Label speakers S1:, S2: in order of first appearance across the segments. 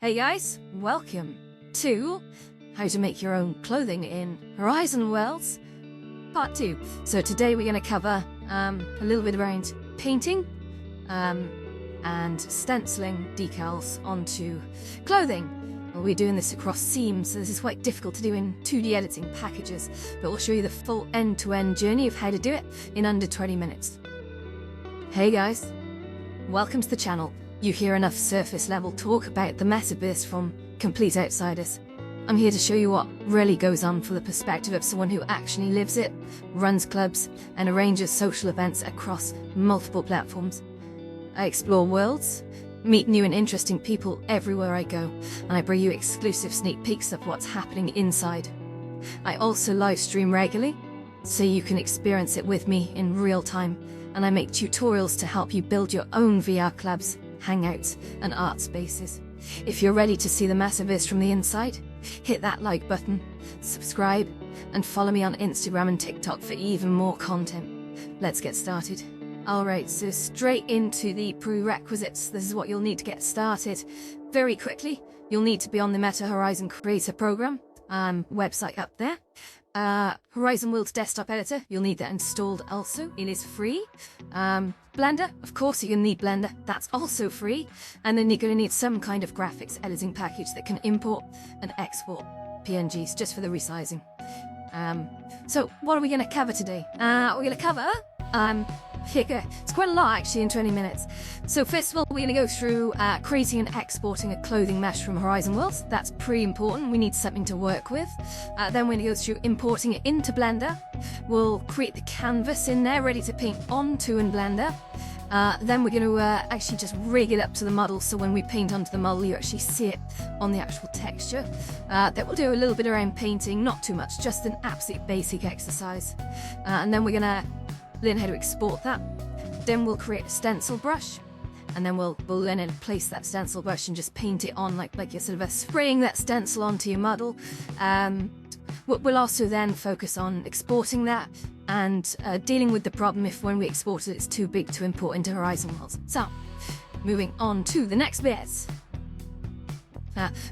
S1: Hey guys, welcome to How to Make Your Own Clothing in Horizon Worlds Part 2. So today we're going to cover a little bit around painting and stenciling decals onto clothing. We're doing this across seams, so this is quite difficult to do in 2D editing packages, but we'll show you the full end-to-end journey of how to do it in under 20 minutes. Hey guys, welcome to the channel. You hear enough surface level talk about the metaverse from complete outsiders. I'm here to show you what really goes on from the perspective of someone who actually lives it, runs clubs, and arranges social events across multiple platforms. I explore worlds, meet new and interesting people everywhere I go, and I bring you exclusive sneak peeks of what's happening inside. I also live stream regularly, so you can experience it with me in real time, and I make tutorials to help you build your own VR clubs, hangouts, and art spaces. If you're ready to see the metaverse from the inside, hit that like button, subscribe, and follow me on Instagram and TikTok for even more content. Let's get started. Alright, so straight into the prerequisites. This is what you'll need to get started. Very quickly, you'll need to be on the Meta Horizon Creator Program website up there. Horizon Worlds Desktop Editor, you'll need that installed also. It is free. Blender, of course you're going to need Blender. That's also free. And then you're going to need some kind of graphics editing package that can import and export PNGs just for the resizing. So what are we going to cover today? We're going to cover it's quite a lot actually in 20 minutes. So first of all, we're going to go through creating and exporting a clothing mesh from Horizon Worlds. That's pretty important. We need something to work with. Then we're going to go through importing it into Blender. We'll create the canvas in there ready to paint onto in Blender. Then we're going to actually just rig it up to the model, so when we paint onto the model you actually see it on the actual texture. Then we'll do a little bit around painting, not too much, just an absolute basic exercise. And then we're going to learn how to export that. Then we'll create a stencil brush, and then we'll learn how to place that stencil brush and just paint it on like you're sort of spraying that stencil onto your model. We'll also then focus on exporting that and dealing with the problem if when we export it it's too big to import into Horizon Worlds. So, moving on to the next bit.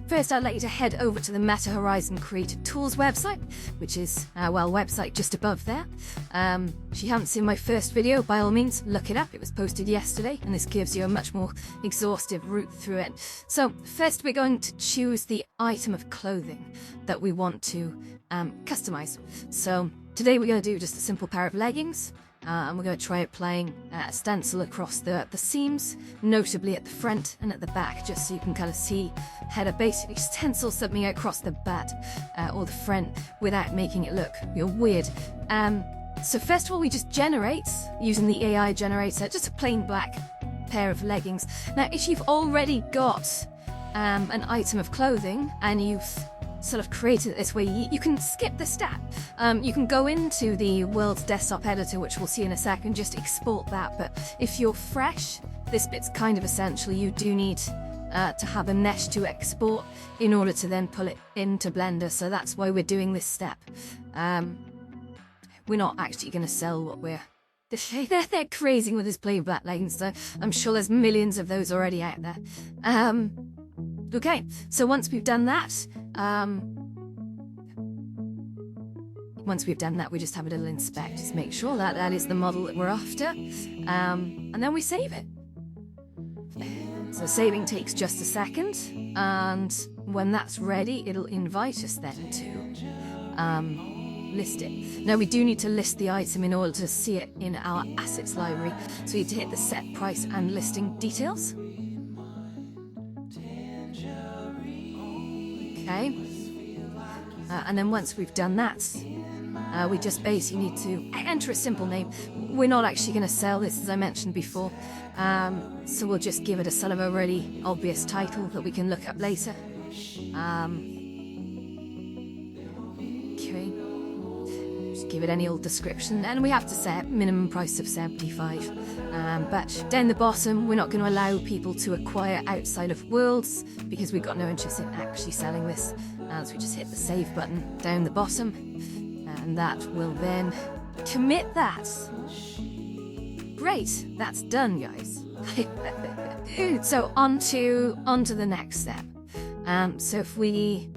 S1: First, I'd like you to head over to the Meta Horizon Creator Tools website, which is, website just above there. If you haven't seen my first video, by all means, look it up. It was posted yesterday, and this gives you a much more exhaustive route through it. So, first we're going to choose the item of clothing that we want to customize. So, today we're going to do just a simple pair of leggings. And we're going to try applying a stencil across the seams, notably at the front and at the back, just so you can kind of see how to basically stencil something across the back or the front without making it look weird. So first of all, we just generate, using the AI generator, just a plain black pair of leggings. Now, if you've already got an item of clothing and you've sort of created it this way, you can skip the step. You can go into the World's Desktop Editor, which we'll see in a second, just export that. But if you're fresh, this bit's kind of essential. You do need to have a mesh to export in order to then pull it into Blender, so that's why we're doing this step. We're not actually going to sell what we're... They're crazy with this plain black leggings, so I'm sure there's millions of those already out there. Okay, so once we've done that, we just have a little inspect, just make sure that that is the model that we're after, and then we save it. So saving takes just a second, and when that's ready, it'll invite us then to list it. Now we do need to list the item in order to see it in our assets library, so we need to hit the set price and listing details. Okay, and then once we've done that, we just basically need to enter a simple name. We're not actually going to sell this, as I mentioned before, so we'll just give it a sort of a really obvious title that we can look up later. Okay, just give it any old description, and we have to set minimum price of 75. But down the bottom, we're not going to allow people to acquire outside of Worlds because we've got no interest in actually selling this. So we just hit the save button down the bottom, and that will then commit that. Great, that's done, guys. So on to the next step. So if we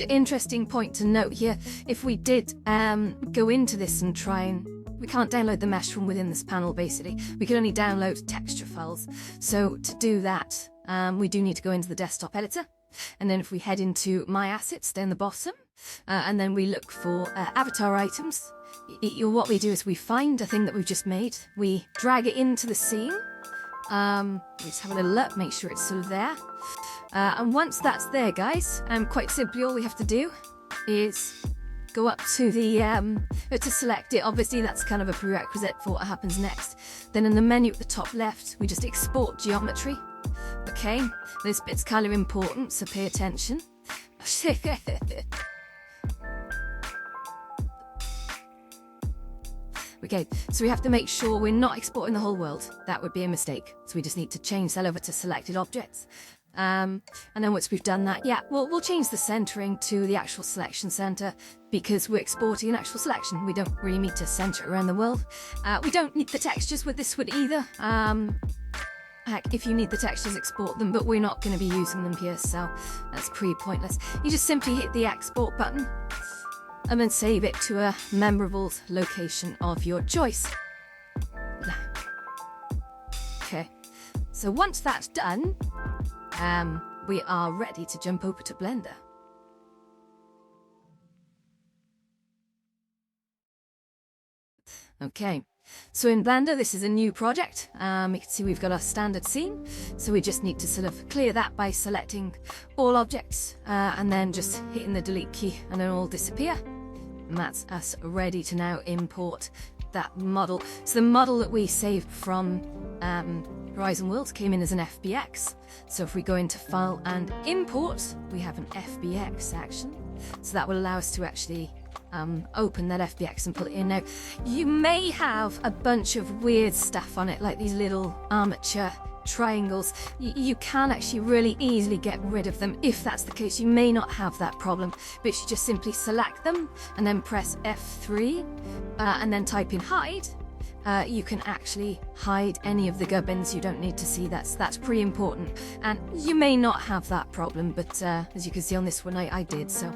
S1: interesting point to note here, if we did go into this and try and we can't download the mesh from within this panel basically, we can only download texture files. So to do that we do need to go into the desktop editor, and then if we head into my assets down the bottom and then we look for avatar items, what we do is we find a thing that we've just made, we drag it into the scene, we just have a little look, make sure it's sort of there. And once that's there, guys, quite simply all we have to do is go up to the to select it. Obviously that's kind of a prerequisite for what happens next. Then in the menu at the top left we just export geometry. Okay, this bit's kind of important, so pay attention. Okay, so we have to make sure we're not exporting the whole world. That would be a mistake. So we just need to change that over to selected objects. And then once we've done that, yeah, we'll change the centering to the actual selection center, because we're exporting an actual selection. We don't really need to center it around the world. We don't need the textures with this one either. Heck, if you need the textures, export them, but we're not going to be using them here, so that's pretty pointless. You just simply hit the export button and then save it to a memorable location of your choice. Okay, so once that's done, we are ready to jump over to Blender. Okay, so in Blender, this is a new project. You can see we've got our standard scene, so we just need to sort of clear that by selecting all objects and then just hitting the delete key, and then all disappear. And that's us ready to now import that model. So the model that we saved from Horizon Worlds came in as an FBX. So if we go into File and Import, we have an FBX action. So that will allow us to actually open that FBX and put it in. Now, you may have a bunch of weird stuff on it, like these little armature triangles. You can actually really easily get rid of them. If that's the case, you may not have that problem, but if you just simply select them and then press F3 and then type in hide, you can actually hide any of the gubbins. You don't need to see that's pretty important, and you may not have that problem, but as you can see on this one, I did. So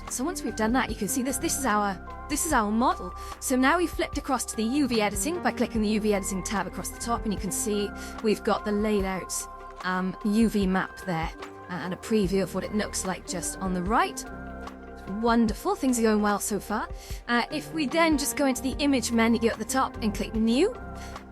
S1: so once we've done that, you can see this is our model. So now we've flipped across to the UV editing by clicking the UV editing tab across the top, and you can see we've got the laid out UV map there and a preview of what it looks like just on the right. Wonderful, things are going well so far. If we then just go into the image menu at the top and click new,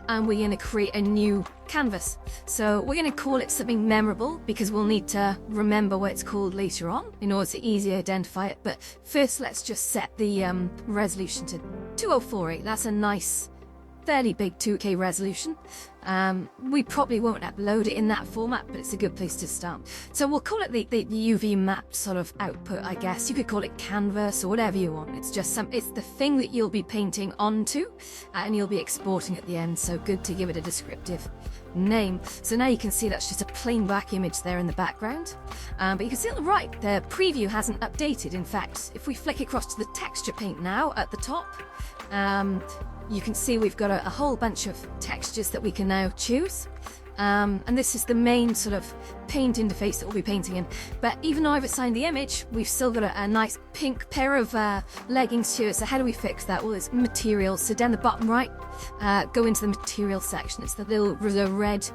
S1: and we're going to create a new canvas. So we're going to call it something memorable, because we'll need to remember what it's called later on in order to easily identify it. But first, let's just set the resolution to 2048. That's a nice, fairly big 2K resolution. We probably won't upload it in that format, but it's a good place to start. So we'll call it the UV map sort of output, I guess. You could call it canvas or whatever you want. It's just it's the thing that you'll be painting onto, and you'll be exporting at the end. So good to give it a descriptive name. So now you can see that's just a plain black image there in the background. But you can see on the right, the preview hasn't updated. In fact, if we flick across to the texture paint now at the top, you can see we've got a whole bunch of textures that we can now choose. And this is the main sort of paint interface that we'll be painting in. But even though I've assigned the image, we've still got a nice pink pair of leggings here. So how do we fix that? Well, it's materials. So down the bottom right, go into the material section. It's the red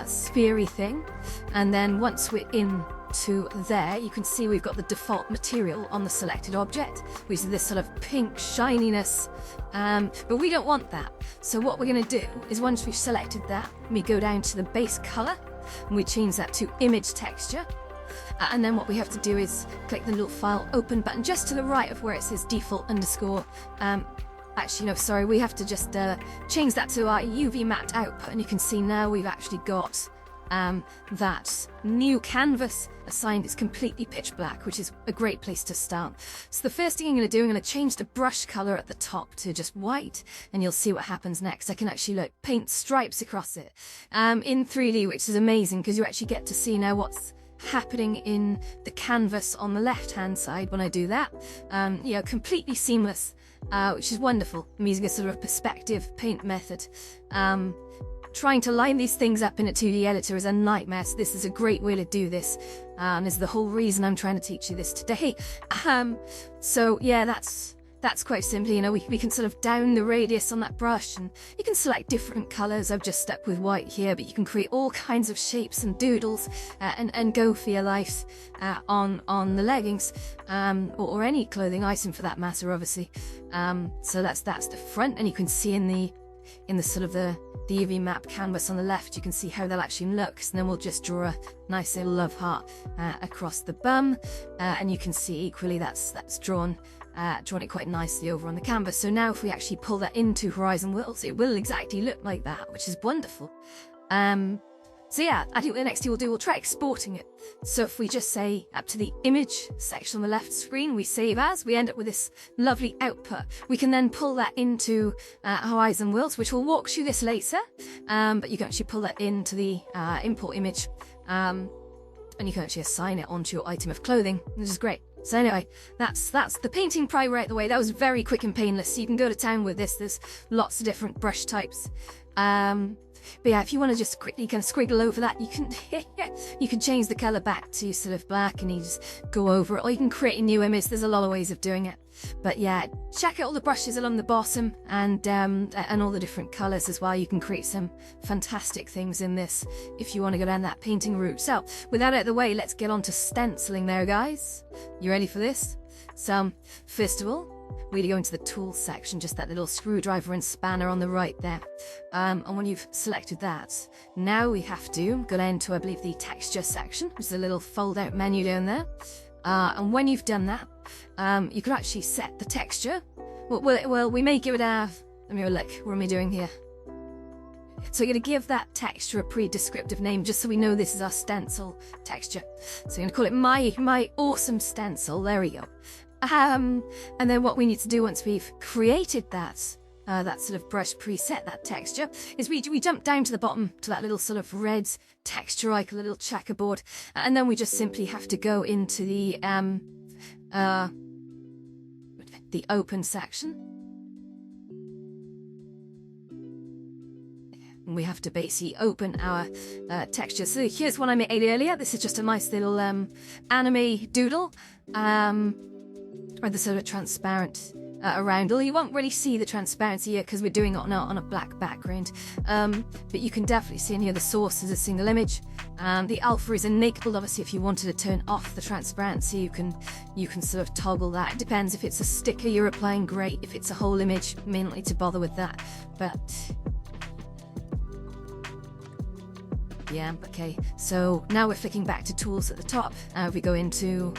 S1: sphere-y thing. And then once we're in to there, you can see we've got the default material on the selected object, which is this sort of pink shininess, but we don't want that. So what we're going to do is, once we've selected that, we go down to the base color and we change that to image texture, and then what we have to do is click the little file open button just to the right of where it says default underscore. Actually, no, sorry, we have to just change that to our UV mapped output, and you can see now we've actually got that new canvas assigned. It's completely pitch black, which is a great place to start. So the first thing I'm going to do, I'm going to change the brush color at the top to just white, and you'll see what happens next. I can actually paint stripes across it in 3D, which is amazing, because you actually get to see now what's happening in the canvas on the left hand side when I do that. Completely seamless. which is wonderful. I'm using a sort of perspective paint method. Trying to line these things up in a 2D editor is a nightmare, so this is a great way to do this, and is the whole reason I'm trying to teach you this today. So yeah, that's quite simply, you know, we can sort of down the radius on that brush, and you can select different colours. I've just stuck with white here, but you can create all kinds of shapes and doodles and go for your life on the leggings, or any clothing item for that matter, obviously. So that's the front, and you can see in the sort of the UV map canvas on the left, you can see how that actually looks, and then we'll just draw a nice little love heart across the bum, and you can see equally that's drawn it quite nicely over on the canvas. So now if we actually pull that into Horizon Worlds, it will exactly look like that, which is wonderful. So yeah, I think the next thing we'll try exporting it. So if we just say up to the image section on the left screen, we save as, we end up with this lovely output. We can then pull that into Horizon Worlds, which we'll walk through this later, but you can actually pull that into the import image, and you can actually assign it onto your item of clothing, which is great. So anyway, that's the painting primer out the way. That was very quick and painless, so you can go to town with this. There's lots of different brush types. But yeah, if you want to just quickly kind of squiggle over that, you can change the colour back to sort of black, and you just go over it, or you can create a new image. There's a lot of ways of doing it. But yeah, check out all the brushes along the bottom, and all the different colours as well. You can create some fantastic things in this if you want to go down that painting route. So with that out of the way, let's get on to stenciling there, guys. You ready for this? So first of all, we go into the tools section, just that little screwdriver and spanner on the right there. And when you've selected that, now we have to go down to, I believe, the texture section, which is a little fold out menu down there. And when you've done that, you can actually set the texture. Well, we may give it a, let me have a look, what am I doing here? So you're going to give that texture a pre-descriptive name, just so we know this is our stencil texture. So you're going to call it my awesome stencil. There we go. And then what we need to do once we've created that sort of brush preset, that texture, is we jump down to the bottom to that little sort of red texture icon, a little checkerboard, and then we just simply have to go into the open section. And we have to basically open our texture. So here's one I made earlier. This is just a nice little anime doodle. Or the sort of transparent around. Although you won't really see the transparency here because we're doing it on a black background. But you can definitely see in here the source is a single image. The alpha is enabled. Obviously, if you wanted to turn off the transparency, you can sort of toggle that. It depends. If it's a sticker you're applying, great. If it's a whole image, may not need to bother with that. But yeah, okay. So now we're flicking back to tools at the top. We go into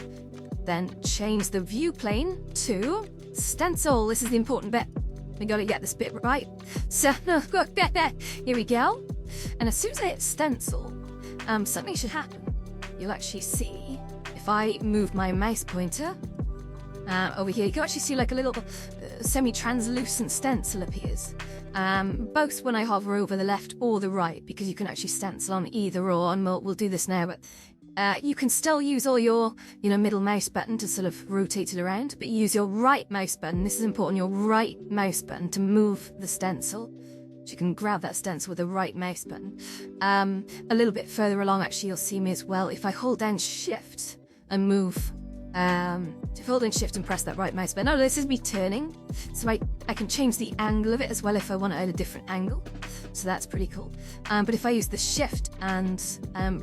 S1: then change the view plane to stencil. This is the important bit. We got to get this bit right. So here we go. And as soon as I hit stencil, something should happen. You'll actually see, if I move my mouse pointer over here, you can actually see like a little semi-translucent stencil appears. Both when I hover over the left or the right, because you can actually stencil on either or, and we'll do this now, but you can still use all your, middle mouse button to sort of rotate it around, but you use your right mouse button. This is important, your right mouse button to move the stencil. So you can grab that stencil with the right mouse button. A little bit further along, actually, you'll see me as well. If I hold down Shift and move, if I hold down Shift and press that right mouse button, oh, this is me turning. So I can change the angle of it as well if I want it at a different angle. So that's pretty cool. But if I use the Shift and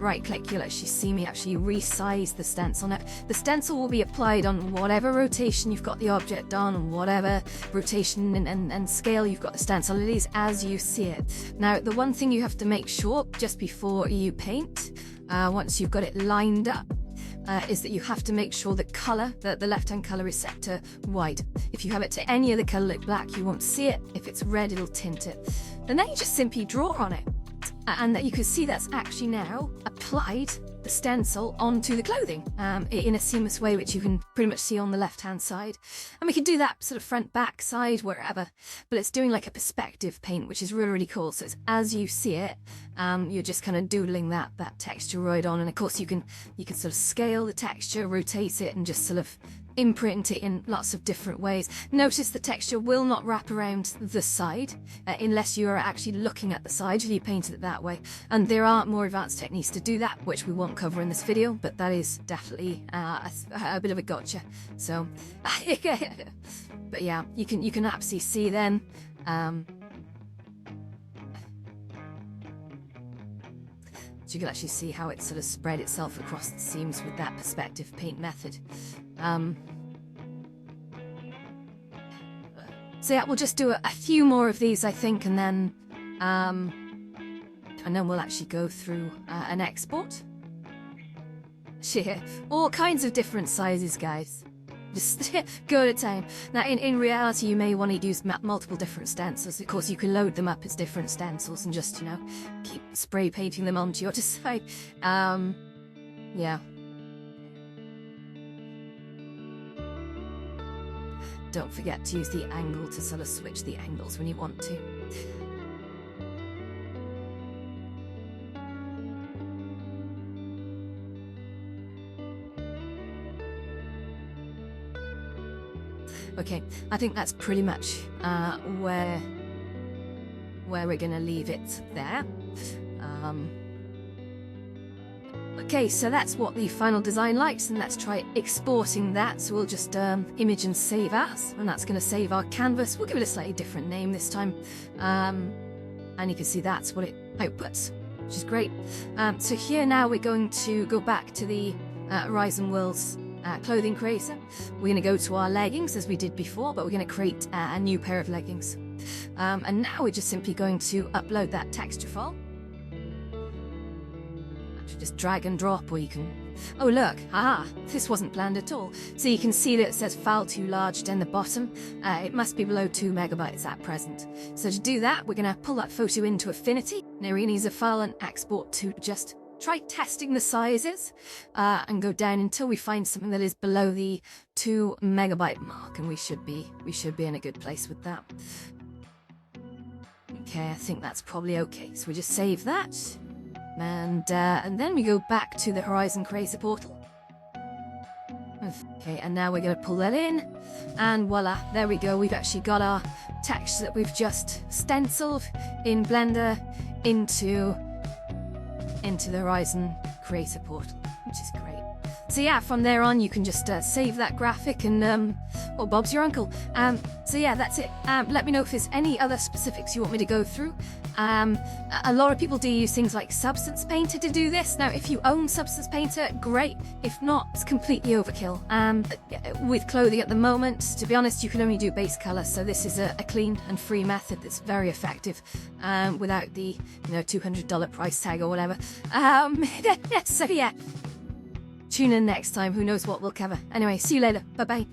S1: right click, you'll actually see me actually resize the stencil. Now, the stencil will be applied on whatever rotation you've got the object on, and whatever rotation and scale you've got the stencil. It is as you see it. Now, the one thing you have to make sure just before you paint, once you've got it lined up, is that you have to make sure the colour, the left-hand colour is set to white. If you have it to any other colour like black, you won't see it. If it's red, it'll tint it. And then you just simply draw on it. And that you can see that's actually now applied the stencil onto the clothing in a seamless way, which you can pretty much see on the left-hand side. And we can do that sort of front, back, side, wherever. But it's doing like a perspective paint, which is really, really cool. So it's as you see it, you're just kind of doodling that texture right on. And of course, you can sort of scale the texture, rotate it, and just sort of imprint it in lots of different ways. Notice the texture will not wrap around the side unless you are actually looking at the side if you painted it that way. And there are more advanced techniques to do that, which we won't cover in this video, but that is definitely a bit of a gotcha. So, but yeah, you can absolutely see then. So you can actually see how it sort of spread itself across the seams with that perspective paint method. So yeah, we'll just do a few more of these, I think, and then we'll actually go through an export. Shit, all kinds of different sizes, guys. Just go at a time. Now, in reality, you may want to use multiple different stencils. Of course, you can load them up as different stencils and just, keep spray painting them onto your side. Yeah. Don't forget to use the angle to sort of switch the angles when you want to. Okay, I think that's pretty much where we're gonna leave it there. Okay, so that's what the final design likes, and let's try exporting that. So we'll just image and save as, and that's gonna save our canvas. We'll give it a slightly different name this time. And you can see that's what it outputs, which is great. So here now we're going to go back to the Horizon Worlds clothing creator. We're going to go to our leggings as we did before, but we're going to create a new pair of leggings. And now we're just simply going to upload that texture file. Actually, just drag and drop, or you can... Oh look, this wasn't planned at all. So you can see that it says file too large down the bottom. It must be below 2 megabytes at present. So to do that, we're going to pull that photo into Affinity. Now we're going to use a file and export to just try testing the sizes and go down until we find something that is below the 2 megabyte mark, and we should be in a good place with that. Okay, I think that's probably okay. So we just save that, and then we go back to the Horizon Creator portal. Okay, and now we're going to pull that in, and voila, there we go. We've actually got our text that we've just stenciled in Blender into the Horizon Creator portal, which is great. So yeah, from there on you can just save that graphic and, well, Bob's your uncle. So yeah, that's it. Let me know if there's any other specifics you want me to go through. A lot of people do use things like Substance Painter to do this. Now, if you own Substance Painter, great. If not, it's completely overkill. With clothing at the moment, to be honest, you can only do base color, so this is a clean and free method that's very effective, without the $200 price tag or whatever. So yeah, tune in next time. Who knows what we'll cover. Anyway, see you later. Bye bye.